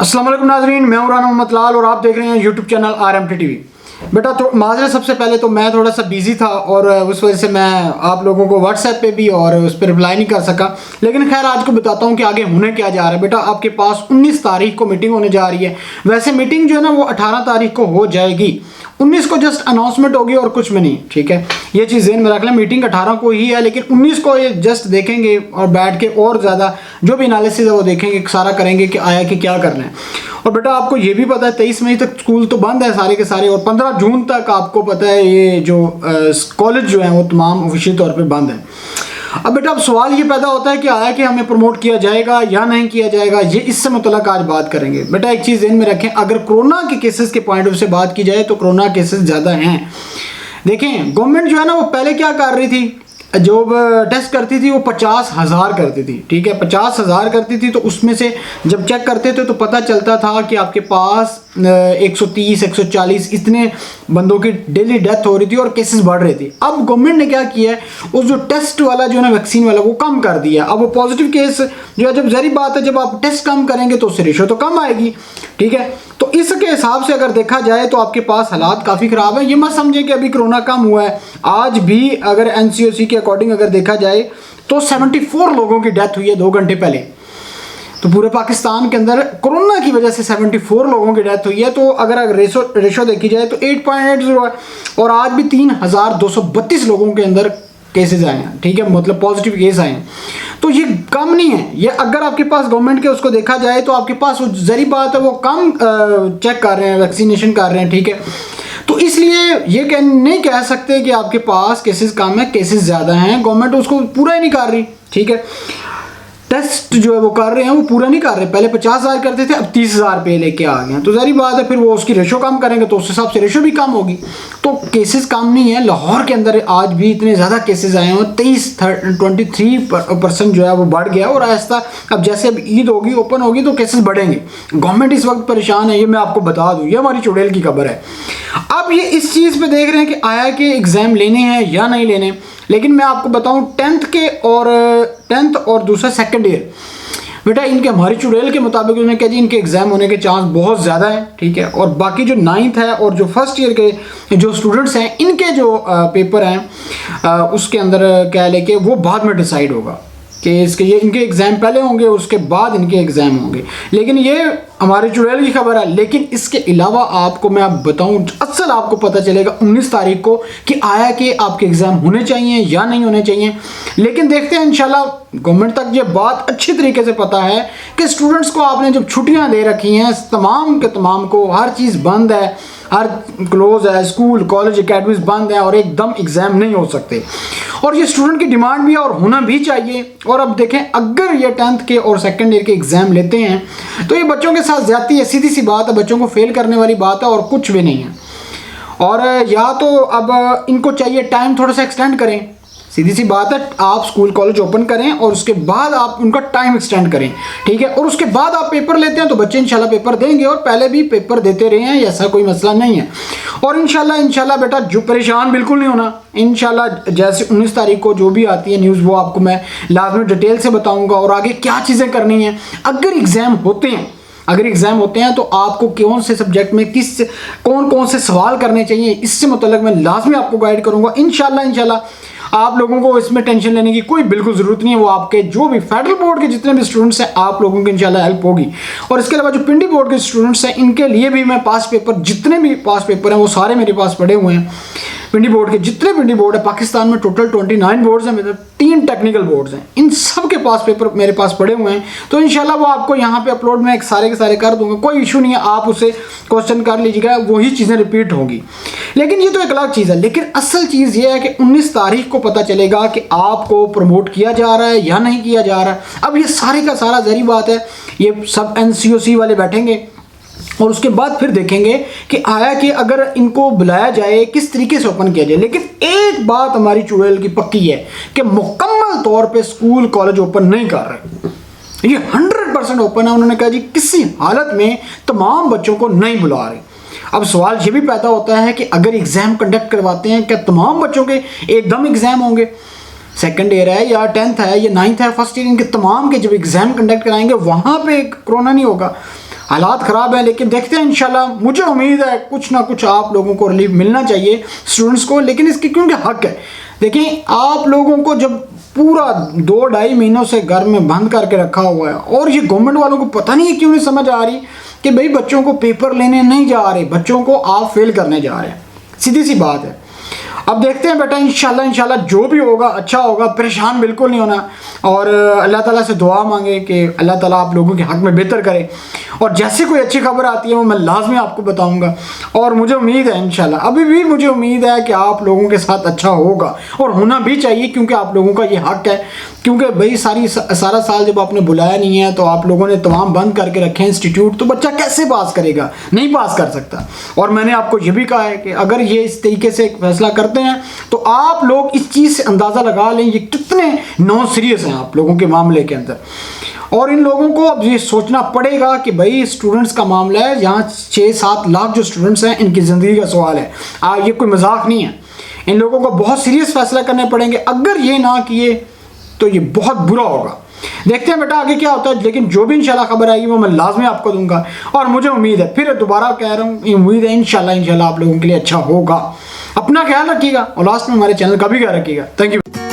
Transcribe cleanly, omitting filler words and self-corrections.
अस्सलाम वालेकुम नाजरीन, मैं हूं राना मोहम्मद लाल और आप देख रहे हैं यूट्यूब चैनल RMT टीवी। बेटा तो माजरत, सबसे पहले तो मैं थोड़ा सा बिजी था और उस वजह से मैं आप लोगों को व्हाट्सएप पे भी और उस पर रिप्लाई नहीं कर सका। लेकिन खैर आज को बताता हूं कि आगे होने क्या जा रहा है। बेटा आपके पास 19 तारीख को मीटिंग होने जा रही है। वैसे मीटिंग जो है ना वो 18 तारीख को हो जाएगी, 19 को जस्ट अनाउंसमेंट होगी और कुछ में नहीं, ठीक है। ये चीज़ ज़हन में रख लें, मीटिंग 18 को ही है, लेकिन 19 को ये जस्ट देखेंगे और बैठ के और ज़्यादा जो भी एनालिसिस है वो देखेंगे, सारा करेंगे कि आया कि क्या करना है। और बेटा आपको ये भी पता है 23 मई तक स्कूल तो बंद है सारे के सारे, और 15 जून तक आपको पता है ये जो कॉलेज जो है वो तमाम ऑफिशियल तौर पे बंद है। अब बेटा अब सवाल ये पैदा होता है कि आया कि हमें प्रमोट किया जाएगा या नहीं किया जाएगा, ये इससे मुतल्लिक आज बात करेंगे। बेटा एक चीज़ ध्यान में रखें, अगर कोरोना के केसेस के पॉइंट ऑफ से बात की जाए तो कोरोना केसेस ज़्यादा हैं। देखें गवर्नमेंट जो है ना वो पहले क्या कर रही थी, जो टेस्ट करती थी वो 50,000 करती थी, ठीक है। 50,000 करती थी तो उसमें से जब चेक करते थे तो पता चलता था कि आपके पास 130 140 इतने बंदों की डेली डेथ हो रही थी और केसेस बढ़ रहे थे। अब गवर्नमेंट ने क्या किया है, उस जो टेस्ट वाला जो है ना वैक्सीन वाला वो कम कर दिया। अब वो पॉजिटिव केस जो है, जब जरी बात है, जब आप टेस्ट कम करेंगे तो उससे रेशो तो कम आएगी, ठीक है। तो इसके हिसाब से अगर देखा जाए तो आपके पास हालात काफ़ी ख़राब है। ये मत समझें कि अभी कोरोना कम हुआ है, आज भी अगर NCOC के अकॉर्डिंग अगर देखा जाए तो 74 लोगों की डेथ हुई है 2 घंटे पहले। तो पूरे पाकिस्तान के अंदर कोरोना की वजह से 74 लोगों की डेथ हुई है। तो अगर रेशो देखी जाए तो 8.80 है, और आज भी 3,232 लोगों के अंदर केसेस आए हैं, ठीक है, मतलब पॉजिटिव केस आए हैं। तो ये कम नहीं है, ये अगर आपके पास गवर्नमेंट के उसको देखा जाए तो आपके पास जरी बात है वो कम चेक कर रहे हैं, वैक्सीनेशन कर रहे हैं, ठीक है। तो इसलिए ये नहीं कह सकते कि आपके पास केसेस कम है, केसेस ज़्यादा हैं। गवर्नमेंट उसको पूरा ही नहीं कर रही, ठीक है। टेस्ट जो है वो कर रहे हैं वो पूरा नहीं कर रहे। पहले 50,000 करते थे, अब 30,000 पे लेके आ गए हैं। तो ज़ाहिर बात है फिर वो उसकी रेशो कम करेंगे तो उस हिसाब से रेशो भी कम होगी। तो केसेस कम नहीं है, लाहौर के अंदर आज भी इतने ज़्यादा केसेस आए हैं, 23% जो है वो बढ़ गया। और आहिस्ता अब जैसे अब ईद होगी, ओपन होगी तो केसेस बढ़ेंगे। गवर्नमेंट इस वक्त परेशान है, ये मैं आपको बता दूँ, ये हमारी चुड़ैल की खबर है। अब ये इस चीज़ पर देख रहे हैं कि आया कि एग्ज़ाम लेने हैं या नहीं लेने। लेकिन मैं आपको बताऊं 10th और दूसरा सेकंड ईयर, बेटा इनके हमारी चुड़ैल के मुताबिक उन्होंने कहा जी इनके एग्ज़ाम होने के चांस बहुत ज़्यादा है, ठीक है। और बाकी जो 9th है और जो फर्स्ट ईयर के जो स्टूडेंट्स हैं इनके जो पेपर हैं उसके अंदर क्या लेके वो बाद में डिसाइड होगा कि इसके ये इनके एग्ज़ाम पहले होंगे उसके बाद इनके एग्ज़ाम होंगे। लेकिन ये हमारे चुड़ैल की खबर है। लेकिन इसके अलावा आपको मैं बताऊं, असल आपको पता चलेगा 19 तारीख को कि आया कि आपके एग्ज़ाम होने चाहिए या नहीं होने चाहिए। लेकिन देखते हैं इंशाल्लाह गवर्नमेंट तक ये बात अच्छी तरीके से पता है कि स्टूडेंट्स को आपने जब छुट्टियां दे रखी हैं तमाम के तमाम को, हर चीज़ बंद है, हर क्लोज है, स्कूल कॉलेज एकेडमीज बंद है और एकदम एग्ज़ाम नहीं हो सकते। और ये स्टूडेंट की डिमांड भी है और होना भी चाहिए। और अब देखें अगर ये 10th के और सेकंड ईयर के एग्ज़ाम लेते हैं तो ये बच्चों के साथ ज़्यादती है, सीधी सी बात है, बच्चों को फेल करने वाली बात है और कुछ भी नहीं है। और या तो अब इनको चाहिए टाइम थोड़ा सा एक्सटेंड करें, सीधी सी बात है, आप स्कूल कॉलेज ओपन करें और उसके बाद आप उनका टाइम एक्सटेंड करें, ठीक है। और उसके बाद आप पेपर लेते हैं तो बच्चे इंशाल्लाह पेपर देंगे और पहले भी पेपर देते रहे हैं, ऐसा कोई मसला नहीं है। और इंशाल्लाह बेटा जो परेशान बिल्कुल नहीं होना, इंशाल्लाह जैसे 19 तारीख को जो भी आती है न्यूज़ वो आपको मैं लाजमी डिटेल से बताऊँगा और आगे क्या चीज़ें करनी हैं। अगर एग्ज़ाम होते हैं तो आपको कौन से सब्जेक्ट में कौन से सवाल करने चाहिए, इससे मुतल्लिक मैं लाजमी आपको गाइड करूँगा। इंशाल्लाह आप लोगों को इसमें टेंशन लेने की कोई बिल्कुल ज़रूरत नहीं है। वो आपके जो भी फेडरल बोर्ड के जितने भी स्टूडेंट्स हैं आप लोगों की इंशाल्लाह हेल्प होगी। और इसके अलावा जो पिंडी बोर्ड के स्टूडेंट्स हैं इनके लिए भी मैं पास पेपर, जितने भी पास पेपर हैं वो सारे मेरे पास पड़े हुए हैं। पिंडी बोर्ड के जितने पिंडी बोर्ड है पाकिस्तान में टोटल 29 बोर्ड्स हैं, मतलब 3 टेक्निकल बोर्ड्स हैं, इन सब के पास पेपर मेरे पास पड़े हुए हैं। तो इंशाल्लाह वो आपको यहाँ पे अपलोड मैं सारे के सारे कर दूंगा, कोई इशू नहीं है, आप उसे क्वेश्चन कर लीजिएगा, वही चीज़ें रिपीट होंगी। लेकिन ये तो एक अलग चीज़ है। लेकिन असल चीज़ ये है कि 19 तारीख को पता चलेगा कि आपको प्रमोट किया जा रहा है या नहीं किया जा रहा है। अब ये सारे का सारा ज़री बात है, ये सब NCOC वाले बैठेंगे और उसके बाद फिर देखेंगे कि आया कि अगर इनको बुलाया जाए किस तरीके से ओपन किया जाए। लेकिन एक बात हमारी चुड़ैल की पक्की है कि मुकम्मल तौर पे स्कूल कॉलेज ओपन नहीं कर रहे, ये 100% ओपन है। उन्होंने कहा जी किसी हालत में तमाम बच्चों को नहीं बुला रहे। अब सवाल ये भी पैदा होता है कि अगर एग्ज़ाम कंडक्ट करवाते हैं क्या तमाम बच्चों के एकदम एग्ज़ाम होंगे? सेकंड ईयर है या 10th है या 9th है, फर्स्ट ईयर, इनके तमाम के जब एग्ज़ाम कंडक्ट कराएंगे वहाँ पे कोरोना नहीं होगा। हालात ख़राब हैं, लेकिन देखते हैं इंशाल्लाह। मुझे उम्मीद है कुछ ना कुछ आप लोगों को रिलीफ मिलना चाहिए स्टूडेंट्स को, लेकिन इसकी क्योंकि हक है। देखिए आप लोगों को जब पूरा 2-2.5 महीनों से घर में बंद करके रखा हुआ है, और ये गवर्नमेंट वालों को पता नहीं है क्यों नहीं समझ आ रही कि भाई बच्चों को पेपर लेने नहीं जा रहे, बच्चों को आप फेल करने जा रहे हैं, सीधी सी बात है। अब देखते हैं बेटा, इंशाल्लाह जो भी होगा अच्छा होगा, परेशान बिल्कुल नहीं होना, और अल्लाह ताला से दुआ मांगे कि अल्लाह ताला आप लोगों के हक में बेहतर करे, और जैसे कोई अच्छी खबर आती है वो मैं लाजमी आपको बताऊंगा। और मुझे उम्मीद है इंशाल्लाह, अभी भी मुझे उम्मीद है कि आप लोगों के साथ अच्छा होगा, और होना भी चाहिए, क्योंकि आप लोगों का ये हक है। क्योंकि भाई सारा साल जब आपने बुलाया नहीं है, तो आप लोगों ने तमाम बंद करके रखे हैं इंस्टीट्यूट, तो बच्चा कैसे पास करेगा? नहीं पास कर सकता। और मैंने आपको ये भी कहा है कि अगर ये इस तरीके से फैसला करते हैं तो आप लोग इस चीज़ से अंदाज़ा लगा लें ये कितने नॉन सीरियस हैं आप लोगों के मामले के अंदर। और इन लोगों को अब ये सोचना पड़ेगा कि भाई स्टूडेंट्स का मामला है, यहाँ 6-7 लाख जो स्टूडेंट्स हैं इनकी ज़िंदगी का सवाल है, ये कोई मजाक नहीं है। इन लोगों को बहुत सीरियस फैसला करने पड़ेंगे, अगर ये ना किए तो ये बहुत बुरा होगा। देखते हैं बेटा आगे क्या होता है, लेकिन जो भी इंशाल्लाह खबर आएगी वो मैं लाजमी आपको दूंगा। और मुझे उम्मीद है, फिर दोबारा कह रहा हूँ, उम्मीद है इंशाल्लाह आप लोगों के लिए अच्छा होगा। अपना ख्याल रखिएगा, और लास्ट में हमारे चैनल का भी ख्याल रखिएगा। Thank you.